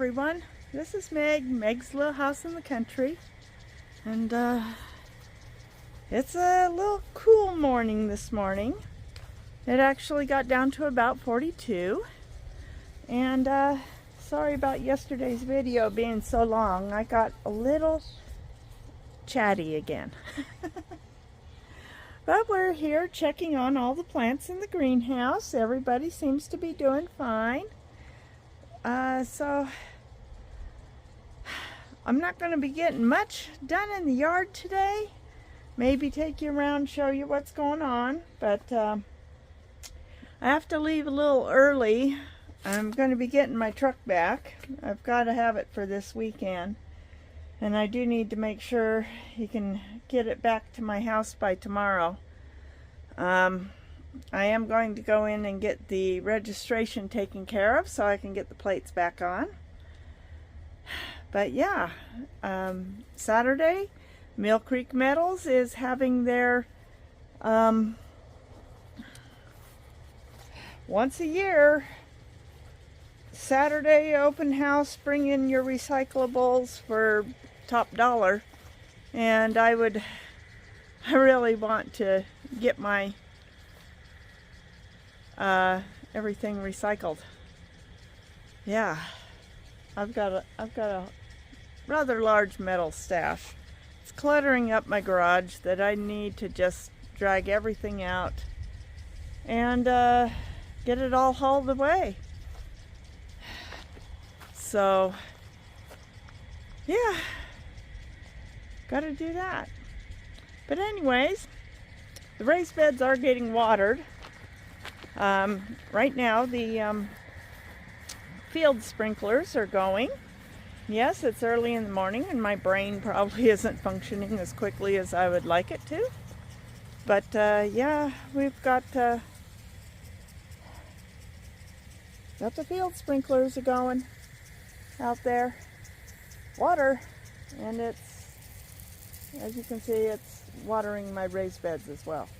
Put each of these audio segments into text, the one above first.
everyone. This is Meg's Little House in the Country. And it's a little cool morning this morning. It actually got down to about 42. And sorry about yesterday's video being so long. I got a little chatty again. But we're here checking on all the plants in the greenhouse. Everybody seems to be doing fine. So I'm not going to be getting much done in the yard today. Maybe take you around, show you what's going on. But I have to leave a little early. I'm going to be getting my truck back. I've got to have it for this weekend. And I do need to make sure you can get it back to my house by tomorrow. I am going to go in and get the registration taken care of so I can get the plates back on. But yeah, Saturday, Mill Creek Metals is having their once a year Saturday open house. Bring in your recyclables for top dollar, and I really want to get my everything recycled. Yeah, I've got a rather large metal stash. It's cluttering up my garage that I need to just drag everything out and get it all hauled away. So yeah, gotta do that. But anyways, the raised beds are getting watered. Right now the field sprinklers are going. Yes, it's early in the morning and my brain probably isn't functioning as quickly as I would like it to. But yeah, we've got the field sprinklers are going out there. Water, and it's, as you can see, it's watering my raised beds as well.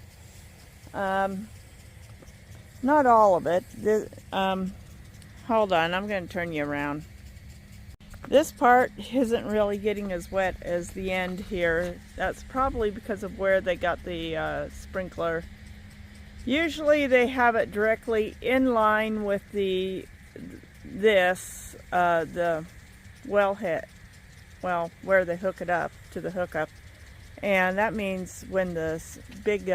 Not all of it. Hold on, I'm going to turn you around. This part isn't really getting as wet as the end here. That's probably because of where they got the sprinkler. Usually they have it directly in line with the wellhead, well, where they hook it up to the hookup. And that means when the big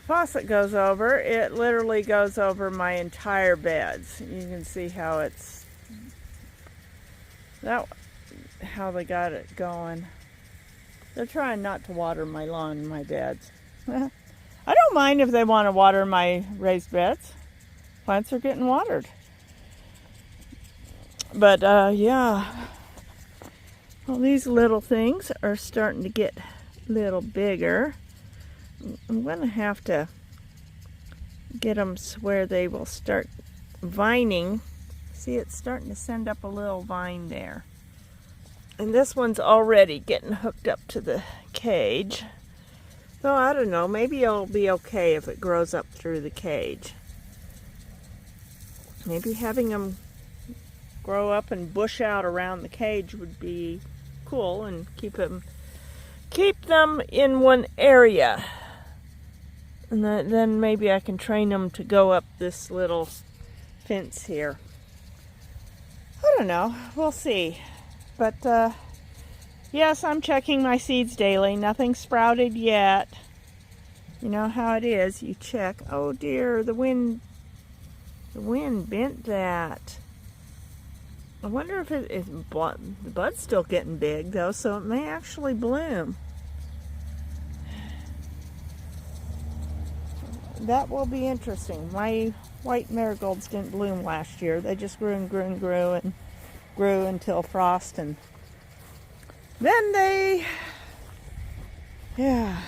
faucet goes over, it literally goes over my entire beds. You can see how it's how they got it going. They're trying not to water my lawn and my beds. I don't mind if they want to water my raised beds. Plants are getting watered. But yeah, well, these little things are starting to get a little bigger. I'm going to have to get them to where they will start vining. See, it's starting to send up a little vine there. And this one's already getting hooked up to the cage. So I don't know, maybe it'll be okay if it grows up through the cage. Maybe having them grow up and bush out around the cage would be cool and keep them in one area. And then maybe I can train them to go up this little fence here. I don't know, we'll see. But yes, I'm checking my seeds daily. Nothing sprouted yet. You know how it is, you check. Oh dear, the wind bent that. I wonder if the bud's still getting big though, so it may actually bloom. That will be interesting. My white marigolds didn't bloom last year. They just grew and grew and grew and grew until frost, and then they, yeah.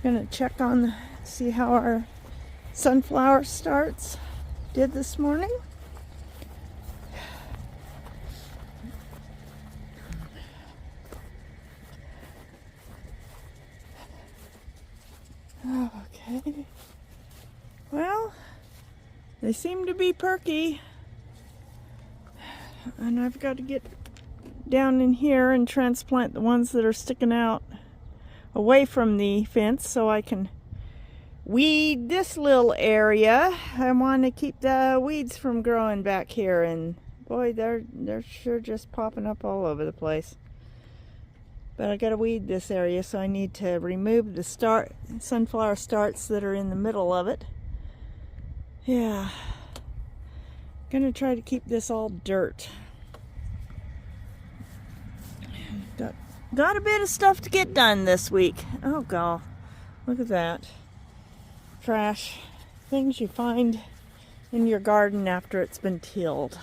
Gonna check on, see how our sunflower starts did this morning. Okay. Well, They seem to be perky. And I've got to get down in here and transplant the ones that are sticking out away from the fence so I can weed this little area. I want to keep the weeds from growing back here, and boy, they're sure just popping up all over the place. But I gotta weed this area, so I need to remove the sunflower starts that are in the middle of it. Yeah, gonna try to keep this all dirt. Got a bit of stuff to get done this week. Oh god, look at that. Trash. Things you find in your garden after it's been tilled.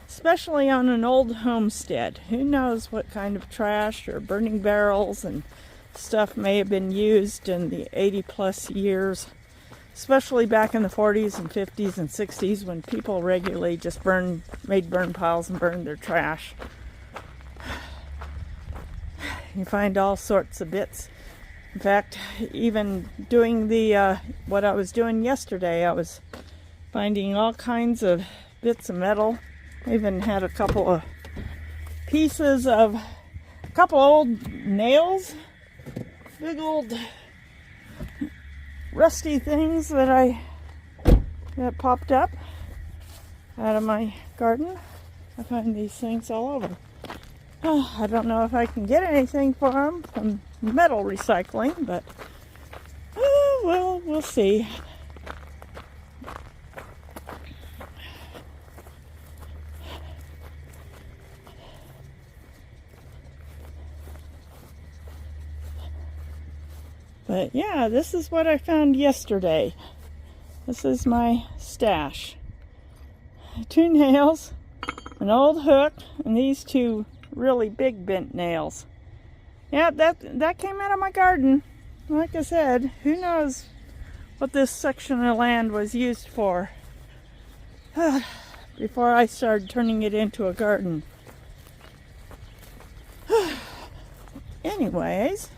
Especially on an old homestead. Who knows what kind of trash or burning barrels and stuff may have been used in the 80 plus years. Especially back in the 40s and 50s and 60s when people regularly just made burn piles and burned their trash. You find all sorts of bits. In fact, even doing what I was doing yesterday, I was finding all kinds of bits of metal. I even had a couple of old nails, big old rusty things that popped up out of my garden. I find these things all over. Oh, I don't know if I can get anything for them from metal recycling, but well, we'll see. But yeah, this is what I found yesterday. This is my stash. 2 nails, an old hook, and these 2 really big bent nails. Yeah, that came out of my garden. Like I said, who knows what this section of land was used for before I started turning it into a garden. Anyways,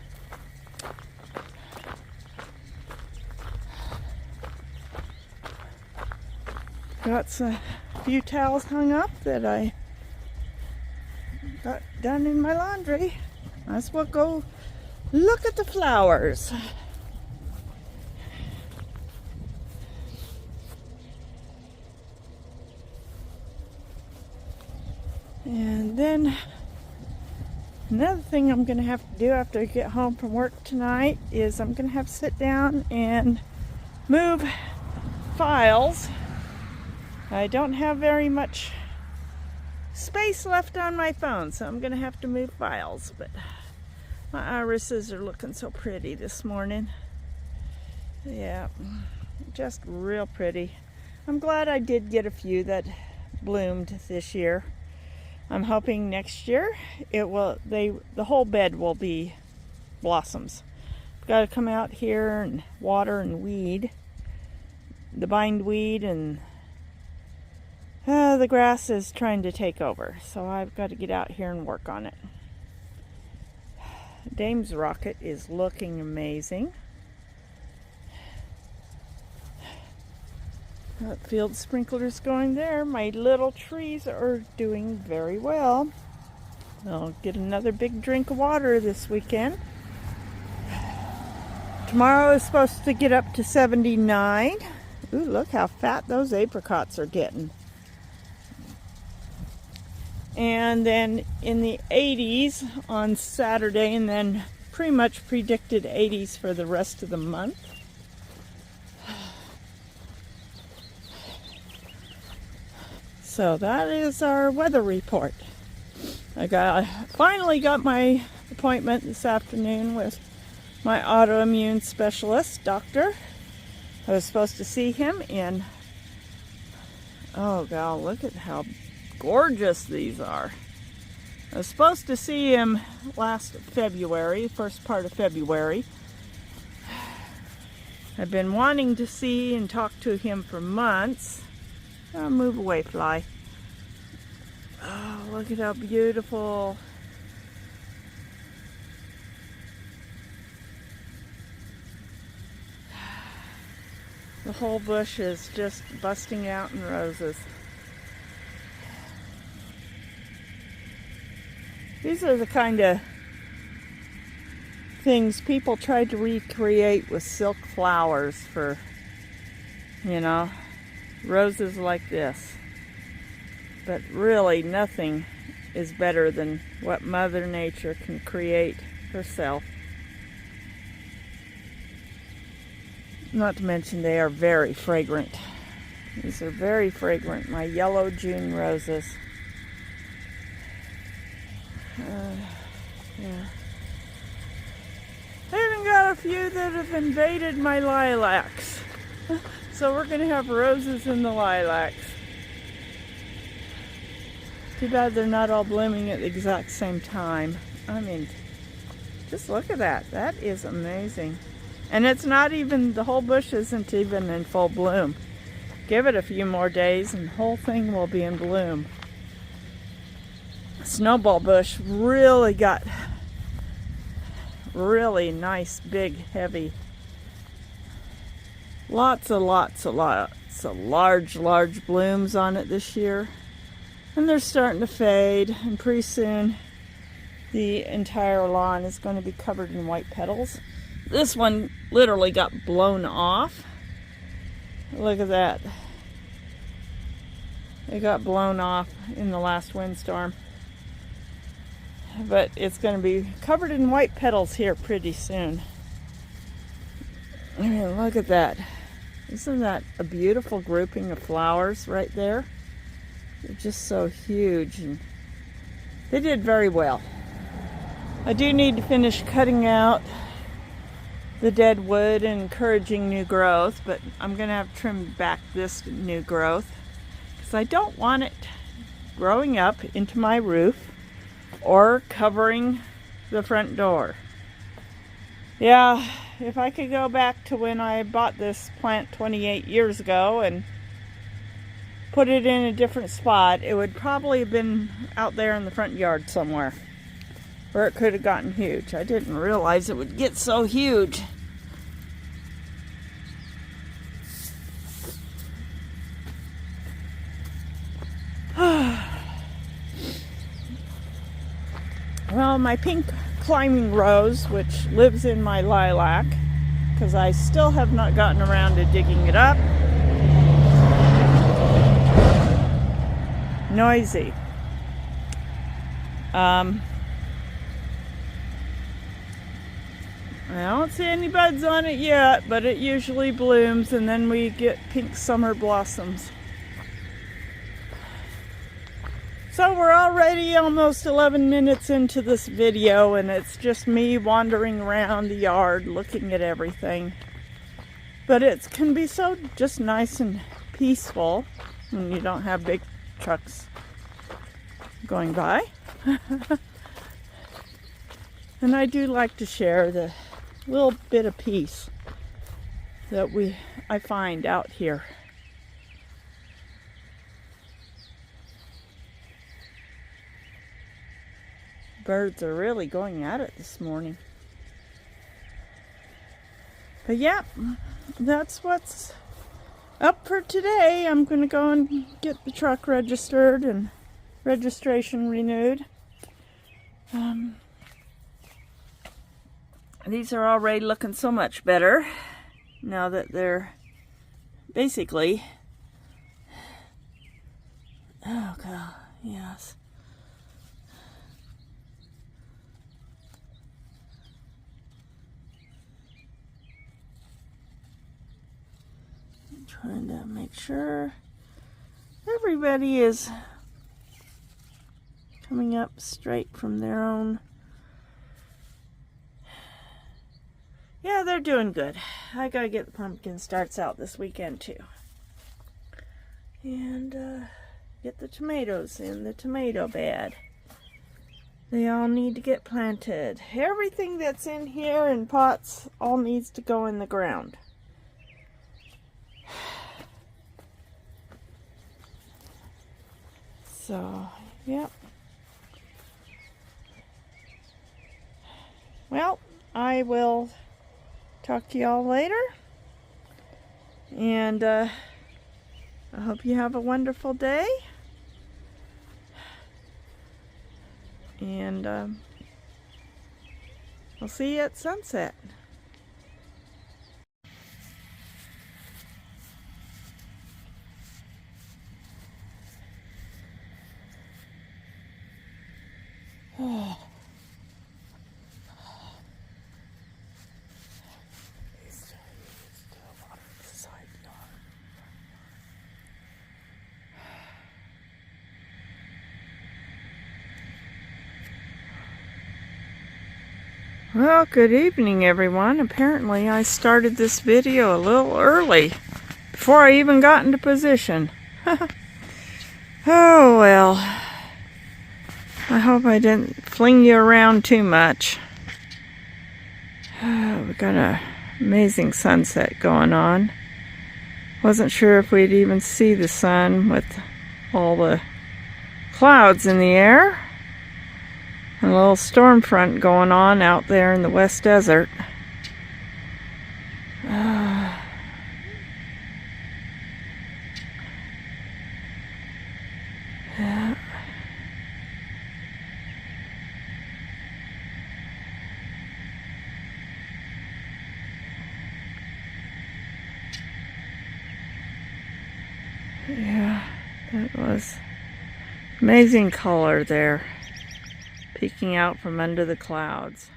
got a few towels hung up that I got done in my laundry. Let's go look at the flowers. And then another thing I'm going to have to do after I get home from work tonight is I'm going to have to sit down and move files. I don't have very much space left on my phone, so I'm gonna have to move files, but my irises are looking so pretty this morning. Yeah, just real pretty. I'm glad I did get a few that bloomed this year. I'm hoping next year the whole bed will be blossoms. Got to come out here and water and weed the bindweed, and the grass is trying to take over, so I've got to get out here and work on it. Dame's rocket is looking amazing. Got field sprinklers going there. My little trees are doing very well. I'll get another big drink of water this weekend. Tomorrow is supposed to get up to 79. Ooh, look how fat those apricots are getting. And then in the 80s on Saturday, and then pretty much predicted 80s for the rest of the month. So that is our weather report. I finally got my appointment this afternoon with my autoimmune specialist, doctor. I was supposed to see him in, oh god, look at how gorgeous these are. I was supposed to see him last February, first part of February. I've been wanting to see and talk to him for months. Oh, move away, fly. Oh, look at how beautiful. The whole bush is just busting out in roses. These are the kind of things people tried to recreate with silk flowers for, you know, roses like this. But really nothing is better than what Mother Nature can create herself. Not to mention they are very fragrant. These are very fragrant, my yellow June roses. Yeah. I even got a few that have invaded my lilacs. So we're going to have roses in the lilacs. Too bad they're not all blooming at the exact same time. I mean, just look at that. That is amazing. And it's not even, the whole bush isn't even in full bloom. Give it a few more days and the whole thing will be in bloom. Snowball bush really got really nice, big, heavy. Lots of large blooms on it this year. And they're starting to fade, and pretty soon the entire lawn is going to be covered in white petals. This one literally got blown off. Look at that. It got blown off in the last windstorm. But it's going to be covered in white petals here pretty soon. I mean, look at that. Isn't that a beautiful grouping of flowers right there? They're just so huge, and they did very well. I do need to finish cutting out the dead wood and encouraging new growth, but I'm going to have to trim back this new growth because I don't want it growing up into my roof or covering the front door. Yeah, if I could go back to when I bought this plant 28 years ago and put it in a different spot, it would probably have been out there in the front yard somewhere where it could have gotten huge. I didn't realize it would get so huge. Well, my pink climbing rose, which lives in my lilac, because I still have not gotten around to digging it up. Noisy. I don't see any buds on it yet, but it usually blooms and then we get pink summer blossoms. So we're already almost 11 minutes into this video and it's just me wandering around the yard looking at everything. But it can be so just nice and peaceful when you don't have big trucks going by. And I do like to share the little bit of peace that I find out here. Birds are really going at it this morning. But yeah, that's what's up for today. I'm going to go and get the truck registered and registration renewed. These are already looking so much better now that they're basically, oh god, yes. I'm trying to make sure everybody is coming up straight from their own. Yeah, they're doing good. I gotta get the pumpkin starts out this weekend too. And get the tomatoes in the tomato bed. They all need to get planted. Everything that's in here in pots all needs to go in the ground. So, yep. Well, I will talk to y'all later. And I hope you have a wonderful day. And I'll see you at sunset. Oh. Well, good evening everyone. Apparently I started this video a little early, before I even got into position. Oh well, I hope I didn't fling you around too much. We got an amazing sunset going on. Wasn't sure if we'd even see the sun with all the clouds in the air. And a little storm front going on out there in the West Desert. Yeah. Yeah, that was amazing color there, peeking out from under the clouds.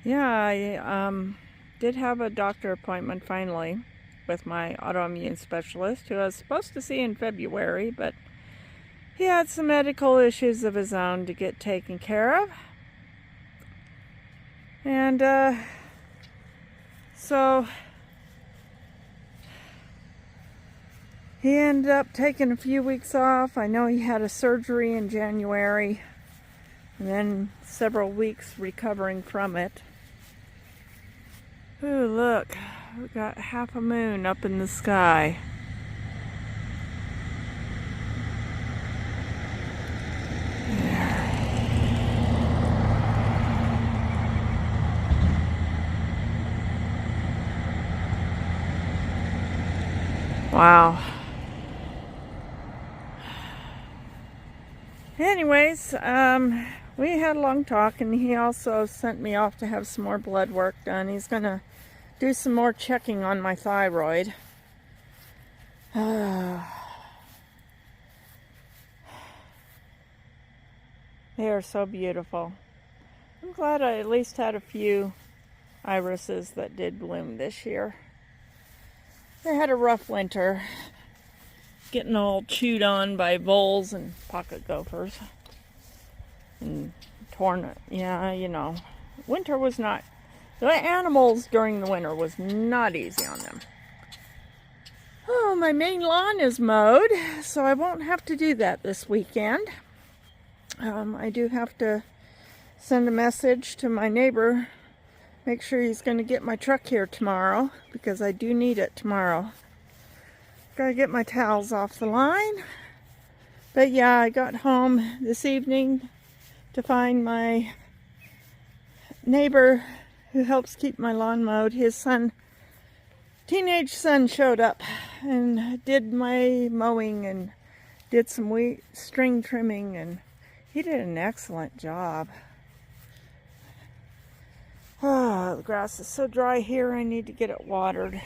Yeah, I did have a doctor appointment finally with my autoimmune specialist, who I was supposed to see in February, but he had some medical issues of his own to get taken care of. And so he ended up taking a few weeks off. I know he had a surgery in January and then several weeks recovering from it. Ooh, look, we got half a moon up in the sky. Wow. Anyways, we had a long talk, and he also sent me off to have some more blood work done. He's gonna do some more checking on my thyroid. They are so beautiful. I'm glad I at least had a few irises that did bloom this year. They had a rough winter, getting all chewed on by voles and pocket gophers and torn. Yeah, you know, winter was not, the animals during the winter was not easy on them. Oh, my main lawn is mowed, so I won't have to do that this weekend. I do have to send a message to my neighbor, make sure he's going to get my truck here tomorrow, because I do need it tomorrow. Gotta get my towels off the line. But yeah, I got home this evening to find my neighbor who helps keep my lawn mowed. His son, teenage son, showed up and did my mowing and did some string trimming, and he did an excellent job. Oh, the grass is so dry here, I need to get it watered.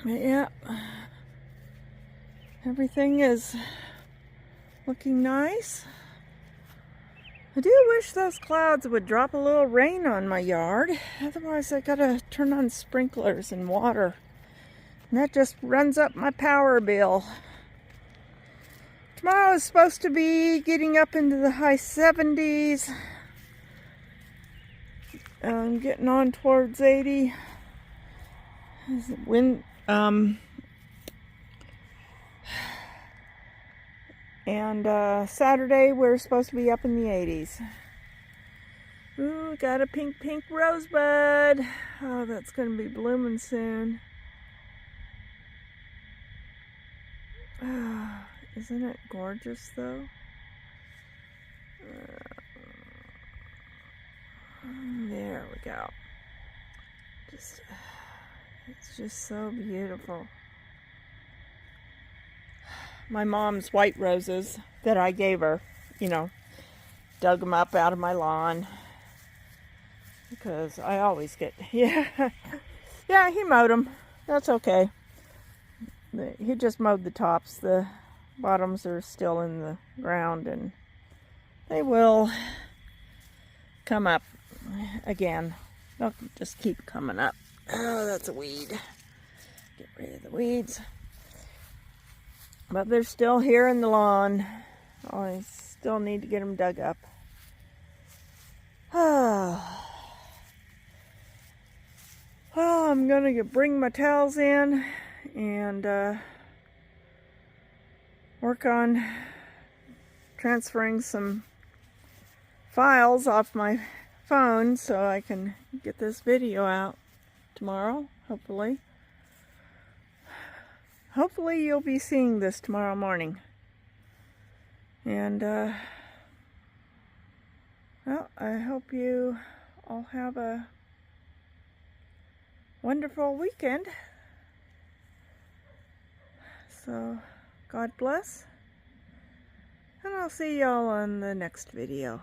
Yeah, everything is looking nice. I do wish those clouds would drop a little rain on my yard. Otherwise, I gotta turn on sprinklers and water. And that just runs up my power bill. Tomorrow is supposed to be getting up into the high 70s. Getting on towards 80. Wind, and Saturday we're supposed to be up in the 80s. Ooh, got a pink rosebud. Oh, that's going to be blooming soon. Isn't it gorgeous though? There we go. It's just so beautiful. My mom's white roses that I gave her, you know, dug them up out of my lawn because I always get, yeah, he mowed them. That's okay. He just mowed the tops. The bottoms are still in the ground and they will come up again. They'll just keep coming up. Oh, that's a weed. Get rid of the weeds. But they're still here in the lawn. Oh, I still need to get them dug up. Oh. Well, I'm going to bring my towels in and work on transferring some files off my phone so I can get this video out tomorrow, hopefully. Hopefully you'll be seeing this tomorrow morning. And, well, I hope you all have a wonderful weekend. So, God bless. And I'll see y'all on the next video.